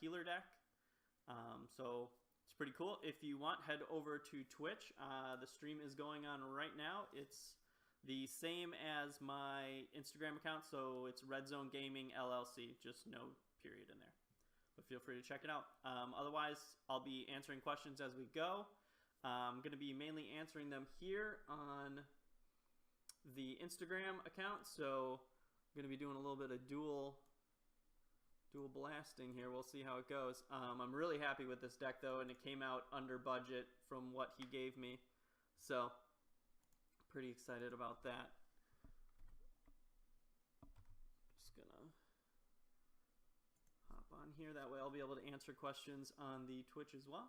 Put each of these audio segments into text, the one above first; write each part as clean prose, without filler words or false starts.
healer deck. So it's pretty cool. If you want, head over to Twitch. The stream is going on right now. It's the same as my Instagram account, so it's Red Zone Gaming LLC, just no period in there. But feel free to check it out. Otherwise, I'll be answering questions as we go. I'm going to be mainly answering them here on the Instagram account, so I'm going to be doing a little bit of dual blasting here. We'll see how it goes. I'm really happy with this deck, though, and it came out under budget from what he gave me. So, pretty excited about that. Just gonna hop on here. That way I'll be able to answer questions on the Twitch as well.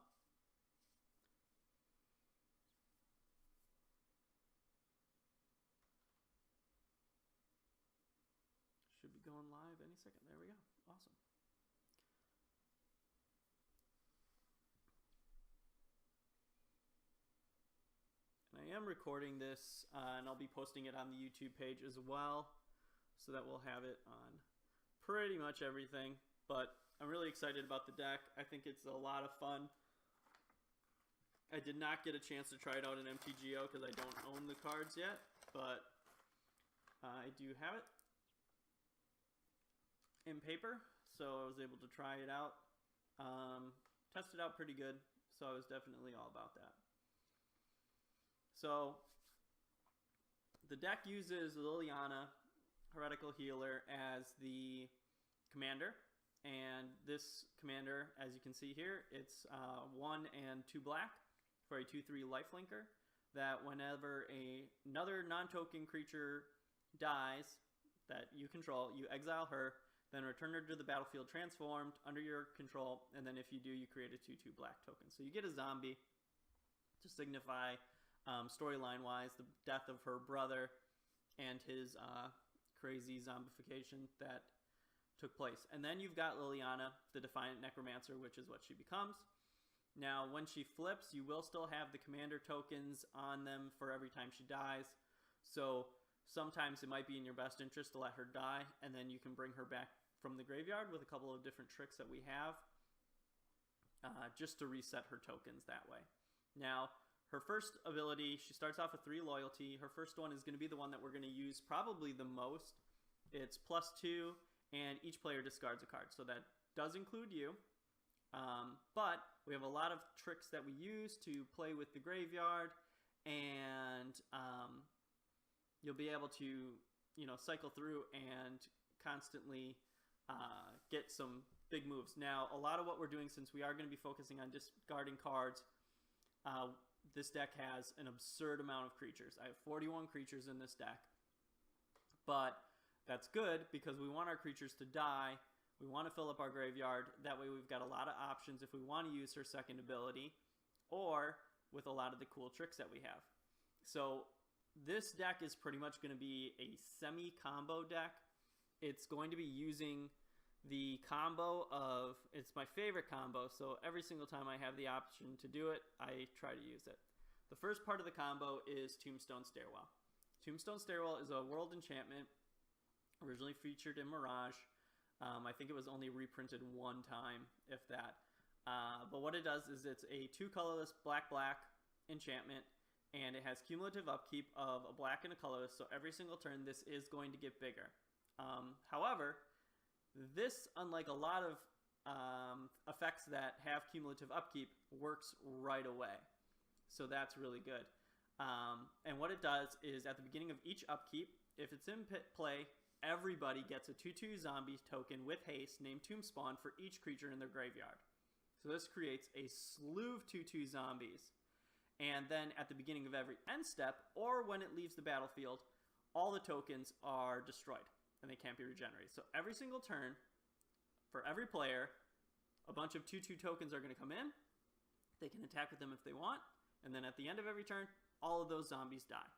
Should be going live any second. There we go. Awesome. And I am recording this, and I'll be posting it on the YouTube page as well, so that we'll have it on pretty much everything. But I'm really excited about the deck. I think it's a lot of fun. I did not get a chance to try it out in MTGO because I don't own the cards yet, but I do have it in paper, so I was able to try it out. Test it out pretty good, so I was definitely all about that. So the deck uses Lilliana, Heretical Healer, as the commander, and this commander, as you can see here, it's 1 and 2 black for a 2/3 lifelinker, that whenever another non-token creature dies that you control, you exile her, then return her to the battlefield transformed under your control, and then if you do, you create a 2/2 black token. So you get a zombie to signify, storyline-wise, the death of her brother and his crazy zombification that took place. And then you've got Lilliana, the Defiant Necromancer, which is what she becomes. Now, when she flips, you will still have the commander tokens on them for every time she dies. So sometimes it might be in your best interest to let her die, and then you can bring her back from the graveyard with a couple of different tricks that we have, just to reset her tokens that way. Now, her first ability, she starts off with 3 loyalty. Her first one is going to be the one that we're going to use probably the most. It's +2, and each player discards a card. So that does include you. But we have a lot of tricks that we use to play with the graveyard, and you'll be able to, cycle through and constantly get some big moves. Now, a lot of what we're doing, since we are going to be focusing on discarding cards, this deck has an absurd amount of creatures. I have 41 creatures in this deck, but that's good because we want our creatures to die. We want to fill up our graveyard. That way we've got a lot of options if we want to use her second ability, or with a lot of the cool tricks that we have. So this deck is pretty much going to be a semi-combo deck. It's going to be using the combo of, it's my favorite combo, so every single time I have the option to do it, I try to use it. The first part of the combo is Tombstone Stairwell. Tombstone Stairwell is a world enchantment, originally featured in Mirage. I think it was only reprinted one time, if that. But what it does is it's a 2 colorless black enchantment, and it has cumulative upkeep of a black and a colorless, so every single turn this is going to get bigger. However, this, unlike a lot of effects that have cumulative upkeep, works right away. So that's really good. And what it does is at the beginning of each upkeep, if it's in play, everybody gets a 2/2 zombie token with haste named Tombspawn for each creature in their graveyard. So this creates a slew of 2/2 zombies. And then at the beginning of every end step, or when it leaves the battlefield, all the tokens are destroyed and they can't be regenerated. So every single turn, for every player, a bunch of 2/2 tokens are going to come in. They can attack with them if they want. And then at the end of every turn, all of those zombies die.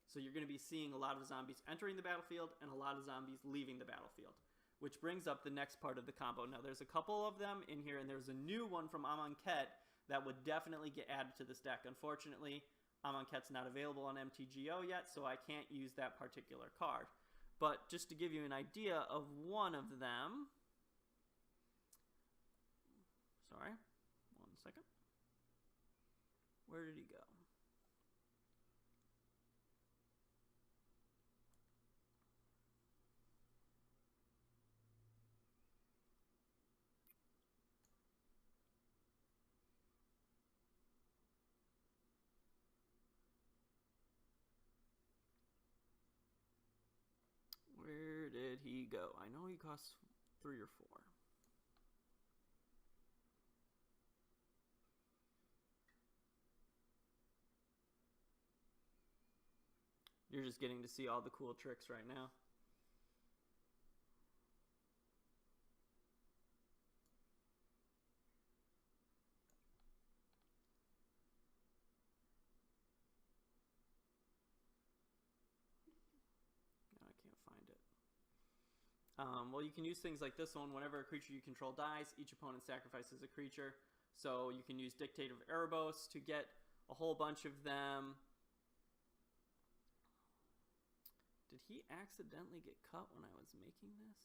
So you're going to be seeing a lot of zombies entering the battlefield and a lot of zombies leaving the battlefield, which brings up the next part of the combo. Now, there's a couple of them in here, and there's a new one from Amonkhet that would definitely get added to this deck. Unfortunately, Amonkhet's not available on MTGO yet, so I can't use that particular card. But just to give you an idea of one of them, second. Where did he go? Where did he go? I know he costs 3 or 4. You're just getting to see all the cool tricks right now. No, I can't find it. Well, you can use things like this one. Whenever a creature you control dies, each opponent sacrifices a creature. So you can use Dictate of Erebos to get a whole bunch of them. Did he accidentally get cut when I was making this?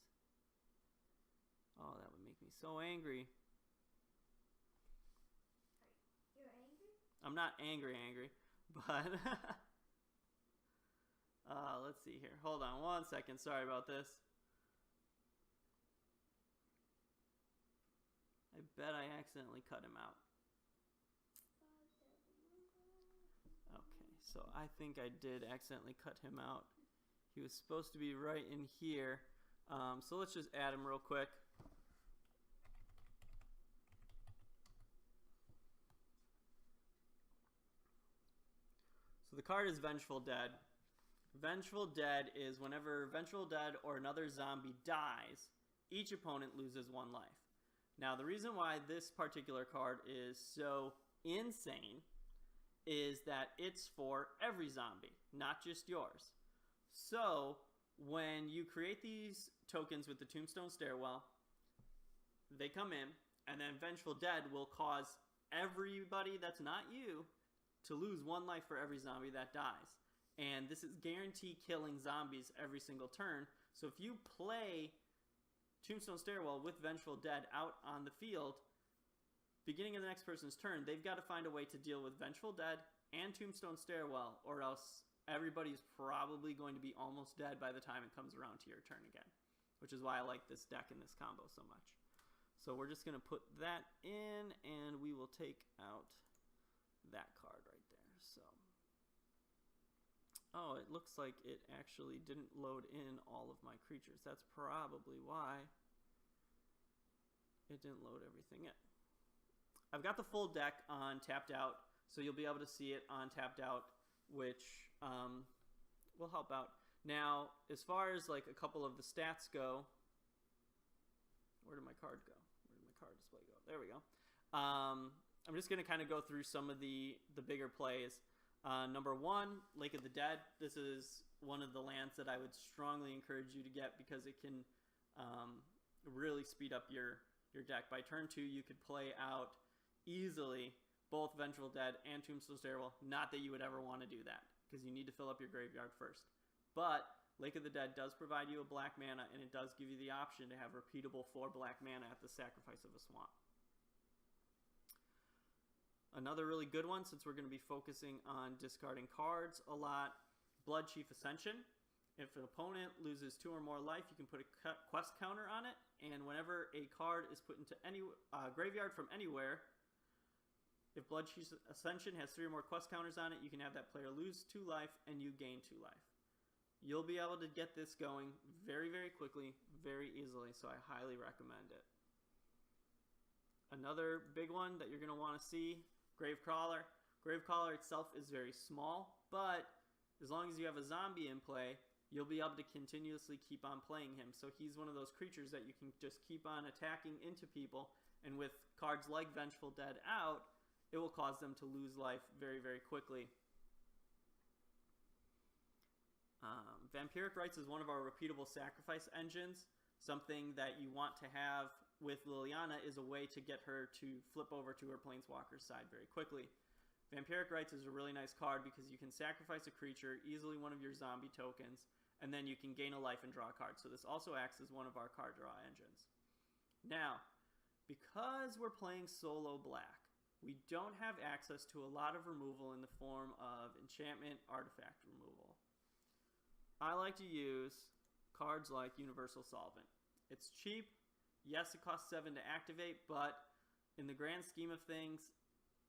Oh, that would make me so angry. You're angry? I'm not angry, but let's see here. Hold on 1 second. Sorry about this. I bet I accidentally cut him out. Okay, so I think I did accidentally cut him out. He was supposed to be right in here. So let's just add him real quick. So the card is Vengeful Dead. Vengeful Dead is whenever Vengeful Dead or another zombie dies, each opponent loses 1 life. Now, the reason why this particular card is so insane is that it's for every zombie, not just yours. So, when you create these tokens with the Tombstone Stairwell, they come in, and then Vengeful Dead will cause everybody that's not you to lose 1 life for every zombie that dies. And this is guaranteed killing zombies every single turn. So if you play Tombstone Stairwell with Vengeful Dead out on the field, beginning of the next person's turn, they've got to find a way to deal with Vengeful Dead and Tombstone Stairwell, or else everybody's probably going to be almost dead by the time it comes around to your turn again, which is why I like this deck and this combo so much. So we're just going to put that in, and we will take out that card right there. So, oh, it looks like it actually didn't load in all of my creatures. That's probably why it didn't load everything in. I've got the full deck on Tapped Out, so you'll be able to see it on Tapped Out, which will help out. Now, as far as like a couple of the stats go, where did my card go? Where did my card display go? There we go. I'm just going to kind of go through some of the bigger plays. Number 1, Lake of the Dead. This is one of the lands that I would strongly encourage you to get because it can really speed up your deck. By turn 2, you could play out easily both Vengeful Dead and Tombstone Stairwell. Not that you would ever want to do that because you need to fill up your graveyard first. But Lake of the Dead does provide you a black mana, and it does give you the option to have repeatable 4 black mana at the sacrifice of a swamp. Another really good one, since we're going to be focusing on discarding cards a lot, Bloodchief Ascension. If an opponent loses 2 or more life, you can put a quest counter on it, and whenever a card is put into any graveyard from anywhere, if Bloodchief Ascension has 3 or more quest counters on it, you can have that player lose 2 life and you gain 2 life. You'll be able to get this going very, very quickly, very easily, so I highly recommend it. Another big one that you're going to want to see, Gravecrawler. Gravecrawler itself is very small, but as long as you have a zombie in play, you'll be able to continuously keep on playing him. So he's one of those creatures that you can just keep on attacking into people, and with cards like Vengeful Dead out, it will cause them to lose life very, very quickly. Vampiric Rites is one of our repeatable sacrifice engines. Something that you want to have with Lilliana is a way to get her to flip over to her Planeswalker's side very quickly. Vampiric Rites is a really nice card because you can sacrifice a creature, easily one of your zombie tokens, and then you can gain a life and draw a card. So this also acts as one of our card draw engines. Now, because we're playing solo black, we don't have access to a lot of removal in the form of enchantment artifact removal. I like to use cards like Universal Solvent. It's cheap. Yes, it costs 7 to activate, but in the grand scheme of things,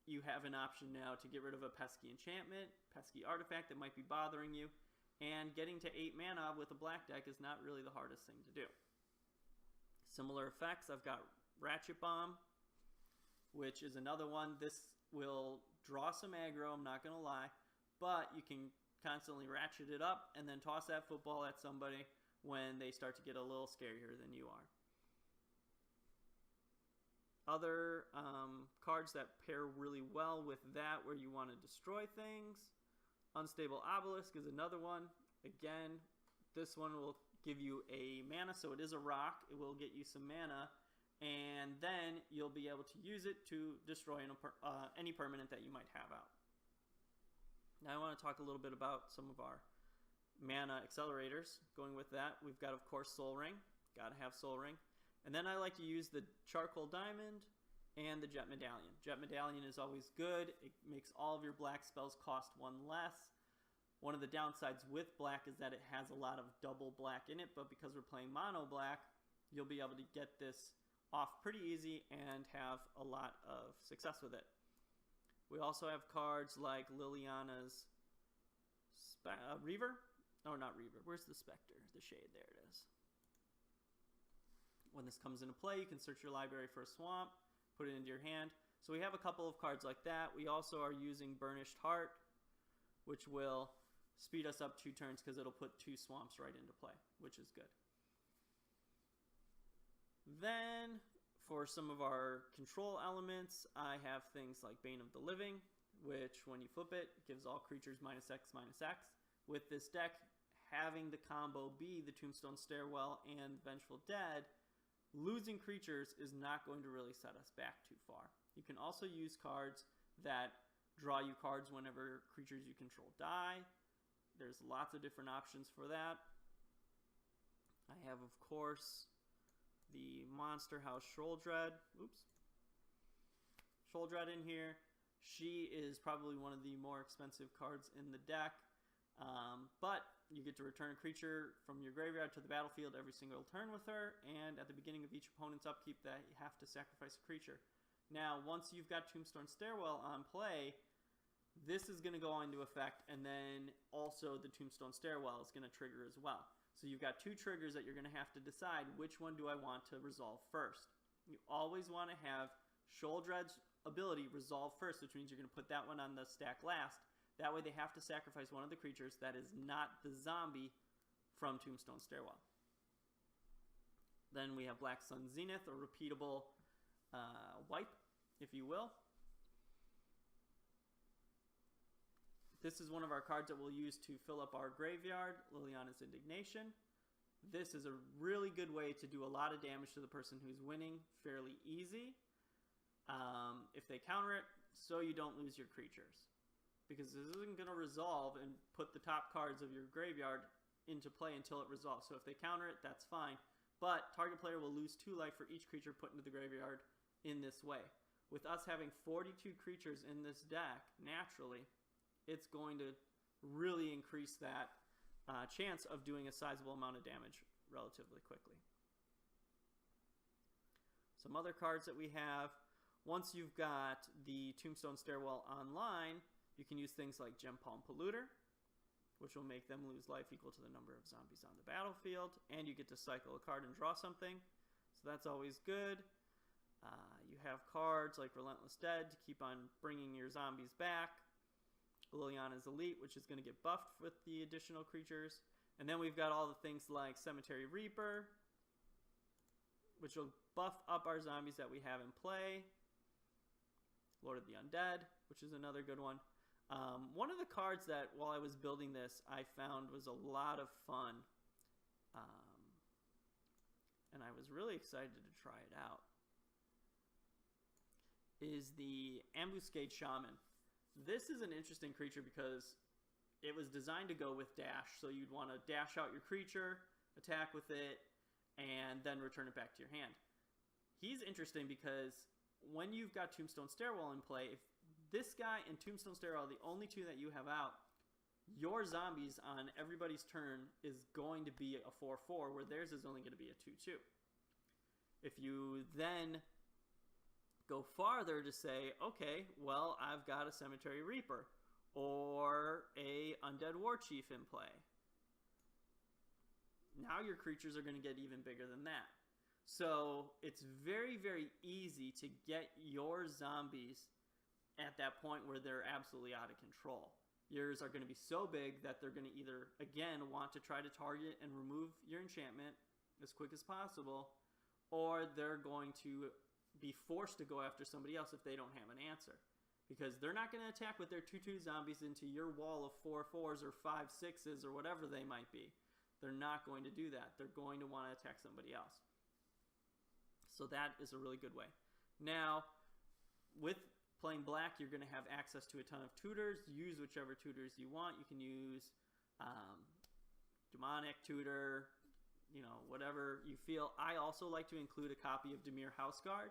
you have an option now to get rid of a pesky enchantment, pesky artifact that might be bothering you, and getting to 8 mana with a black deck is not really the hardest thing to do. Similar effects, I've got Ratchet Bomb, which is another one. This will draw some aggro, I'm not going to lie, but you can constantly ratchet it up and then toss that football at somebody when they start to get a little scarier than you are. Other cards that pair really well with that where you want to destroy things. Unstable Obelisk is another one. Again, this one will give you a mana, so it is a rock. It will get you some mana, and then you'll be able to use it to destroy any permanent that you might have out. Now I want to talk a little bit about some of our mana accelerators. Going with that, we've got, of course, Soul Ring. Got to have Soul Ring. And then I like to use the Charcoal Diamond and the Jet Medallion. Jet Medallion is always good. It makes all of your black spells cost 1 less. One of the downsides with black is that it has a lot of double black in it, but because we're playing mono black, you'll be able to get this off pretty easy and have a lot of success with it. We also have cards like Lilliana's Reaver. Oh, not Reaver. Where's the Spectre? The Shade. There it is. When this comes into play, you can search your library for a swamp, put it into your hand. So we have a couple of cards like that. We also are using Burnished Heart, which will speed us up 2 turns because it'll put 2 swamps right into play, which is good. Then, for some of our control elements, I have things like Bane of the Living, which when you flip it, gives all creatures -X/-X. With this deck, having the combo be the Tombstone Stairwell and Vengeful Dead, losing creatures is not going to really set us back too far. You can also use cards that draw you cards whenever creatures you control die. There's lots of different options for that. I have, of course, the Monster House Shoaldred. Shoaldred in here. She is probably one of the more expensive cards in the deck. But you get to return a creature from your graveyard to the battlefield every single turn with her, and at the beginning of each opponent's upkeep that you have to sacrifice a creature. Now, once you've got Tombstone Stairwell on play, this is going to go into effect, and then also the Tombstone Stairwell is going to trigger as well. So you've got 2 triggers that you're going to have to decide which one do I want to resolve first. You always want to have Shoaldred's ability resolve first, which means you're going to put that one on the stack last. That way they have to sacrifice one of the creatures that is not the zombie from Tombstone Stairwell. Then we have Black Sun Zenith, a repeatable wipe, if you will. This is one of our cards that we'll use to fill up our graveyard, Liliana's Indignation. This is a really good way to do a lot of damage to the person who's winning fairly easy. If they counter it, so you don't lose your creatures. Because this isn't going to resolve and put the top cards of your graveyard into play until it resolves. So if they counter it, that's fine. But target player will lose 2 life for each creature put into the graveyard in this way. With us having 42 creatures in this deck, naturally, it's going to really increase that chance of doing a sizable amount of damage relatively quickly. Some other cards that we have. Once you've got the Tombstone Stairwell online, you can use things like Gem Palm Polluter, which will make them lose life equal to the number of zombies on the battlefield, and you get to cycle a card and draw something, so that's always good. You have cards like Relentless Dead to keep on bringing your zombies back. Liliana's Elite, which is going to get buffed with the additional creatures. And then we've got all the things like Cemetery Reaper, which will buff up our zombies that we have in play. Lord of the Undead, which is another good one. One of the cards that, while I was building this, I found was a lot of fun. And I was really excited to try it out, is the Ambuscade Shaman. This is an interesting creature because it was designed to go with dash. So you'd want to dash out your creature, attack with it, and then return it back to your hand. He's interesting because when you've got Tombstone Stairwell in play, if this guy and Tombstone Stairwell are the only two that you have out, your zombies on everybody's turn is going to be a 4/4, where theirs is only going to be a 2/2. If you then go farther to say, okay, well, I've got a Cemetery Reaper or a Undead War Chief in play, now your creatures are going to get even bigger than that. So it's very, very easy to get your zombies at that point where they're absolutely out of control. Yours are going to be so big that they're going to either, again, want to try to target and remove your enchantment as quick as possible, or they're going to be forced to go after somebody else if they don't have an answer. Because they're not going to attack with their 2/2 zombies into your wall of 4/4s or 5/6s or whatever they might be. They're not going to do that. They're going to want to attack somebody else. So that is a really good way. Now, with playing black, you're going to have access to a ton of tutors. Use whichever tutors you want. You can use Demonic Tutor, you know, whatever you feel. I also like to include a copy of Dimir Houseguard.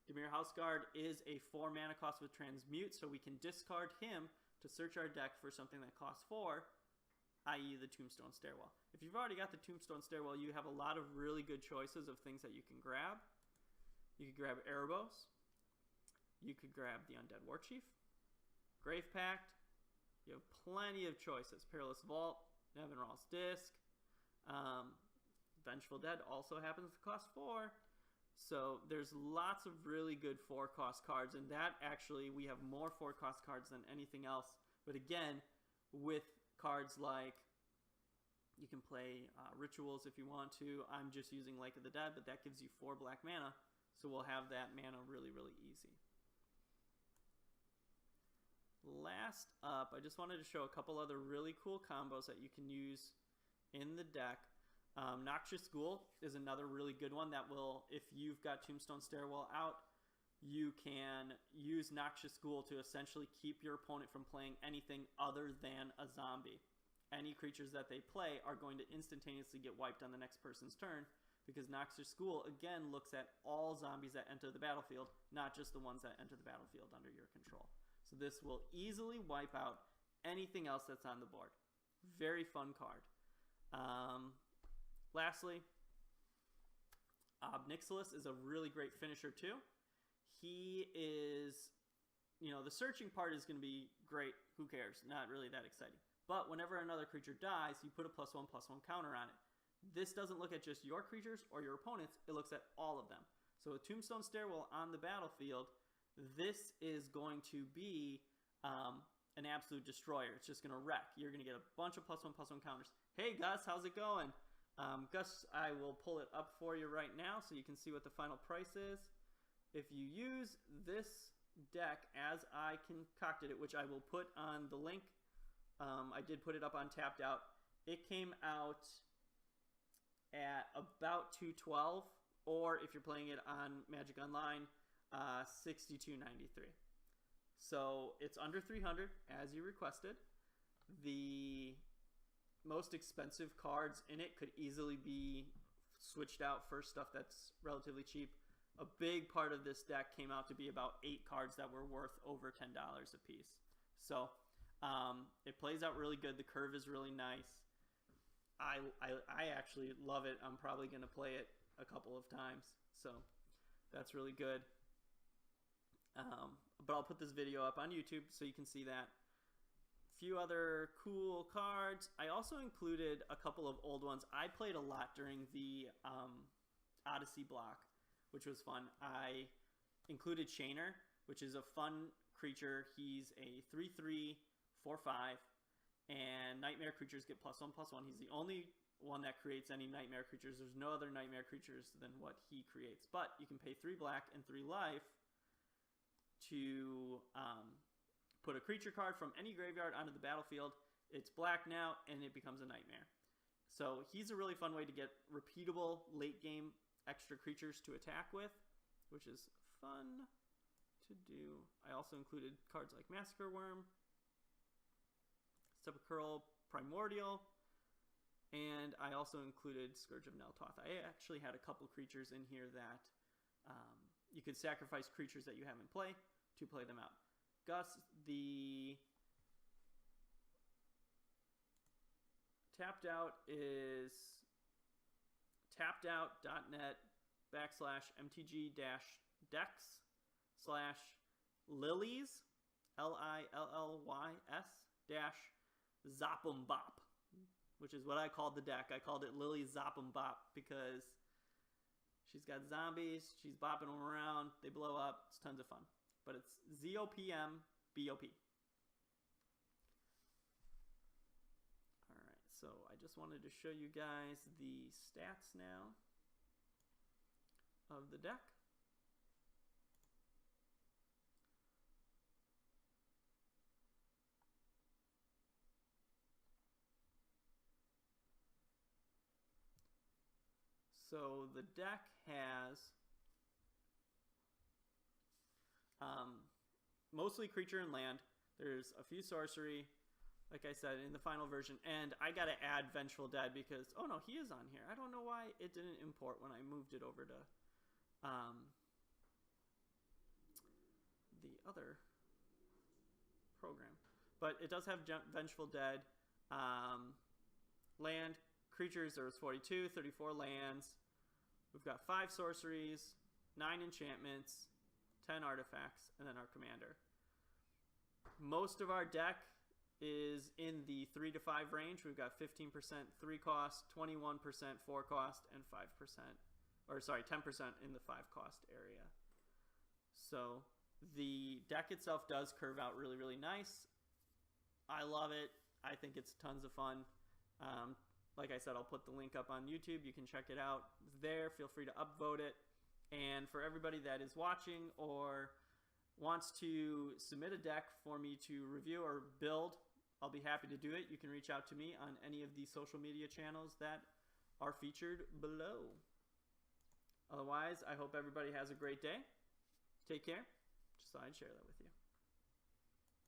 Dimir Houseguard is a 4 mana cost with Transmute, so we can discard him to search our deck for something that costs 4, i.e. the Tombstone Stairwell. If you've already got the Tombstone Stairwell, you have a lot of really good choices of things that you can grab. You could grab Erebos. You could grab the Undead War Chief, Grave Pact. You have plenty of choices. Perilous Vault, Nevinral's Disc. Vengeful Dead also happens to cost 4. So there's lots of really good 4-cost cards, and that actually, we have more 4-cost cards than anything else. But again, with cards like, you can play Rituals if you want to. I'm just using Lake of the Dead, but that gives you 4 black mana, so we'll have that mana really, really easy. Last up, I just wanted to show a couple other really cool combos that you can use in the deck. Noxious Ghoul is another really good one that will, if you've got Tombstone Stairwell out, you can use Noxious Ghoul to essentially keep your opponent from playing anything other than a zombie. Any creatures that they play are going to instantaneously get wiped on the next person's turn, because Noxious Ghoul, again, looks at all zombies that enter the battlefield, not just the ones that enter the battlefield under your control. So this will easily wipe out anything else that's on the board. Very fun card. Lastly, Obnixilis is a really great finisher too. He is, you know, the searching part is going to be great. Who cares? Not really that exciting. But whenever another creature dies, you put a +1/+1 counter on it. This doesn't look at just your creatures or your opponents. It looks at all of them. So with Tombstone Stairwell on the battlefield, this is going to be an absolute destroyer. It's just going to wreck. You're going to get a bunch of +1/+1 counters. Hey Gus, how's it going? Gus, I will pull it up for you right now so you can see what the final price is. If you use this deck as I concocted it, which I will put on the link, I did put it up on Tapped Out. It came out at about $212, or if you're playing it on Magic Online, $62.93. So it's under $300 as you requested. The most expensive cards in it could easily be switched out for stuff that's relatively cheap. A big part of this deck came out to be about 8 cards that were worth over $10 a piece. So it plays out really good. The curve is really nice. I actually love it. I'm probably going to play it a couple of times. So that's really good. But I'll put this video up on YouTube so you can see that. Few other cool cards. I also included a couple of old ones. I played a lot during the Odyssey block, which was fun. I included Shainer, which is a fun creature. He's a 3/3, 4/5, and nightmare creatures get +1/+1. He's the only one that creates any nightmare creatures. There's no other nightmare creatures than what he creates. But you can pay 3 black and 3 life to put a creature card from any graveyard onto the battlefield. It's black now, and it becomes a nightmare. So he's a really fun way to get repeatable late game extra creatures to attack with, which is fun to do. I also included cards like Massacre Worm, Sepulchral Primordial, and I also included Scourge of Neltoth. I actually had a couple creatures in here that you could sacrifice creatures that you have in play to play them out. Gus, the tapped out is tapped-out.net/mtg-decks/Lillys, LILLYS-ZopmBop, which is what I called the deck. I called it Lilly ZopmBop because she's got zombies, she's bopping them around, they blow up, it's tons of fun. But it's ZOPMBOP. Alright, so I just wanted to show you guys the stats now of the deck. So the deck has mostly creature and land. There's a few sorcery, like I said, in the final version. And I got to add Vengeful Dead because, oh no, he is on here. I don't know why it didn't import when I moved it over to the other program. But it does have Vengeful Dead. Land, creatures, there was 42, 34 lands. We've got 5 sorceries, 9 enchantments, 10 artifacts, and then our commander. Most of our deck is in the 3 to 5 range. We've got 15% 3 cost, 21% 4 cost, and 5%, or sorry, 10% in the 5 cost area. So the deck itself does curve out really, really nice. I love it. I think it's tons of fun. Like I said, I'll put the link up on YouTube. You can check it out there. Feel free to upvote it. And for everybody that is watching or wants to submit a deck for me to review or build, I'll be happy to do it. You can reach out to me on any of the social media channels that are featured below. Otherwise, I hope everybody has a great day. Take care. Just thought I'd share that with you.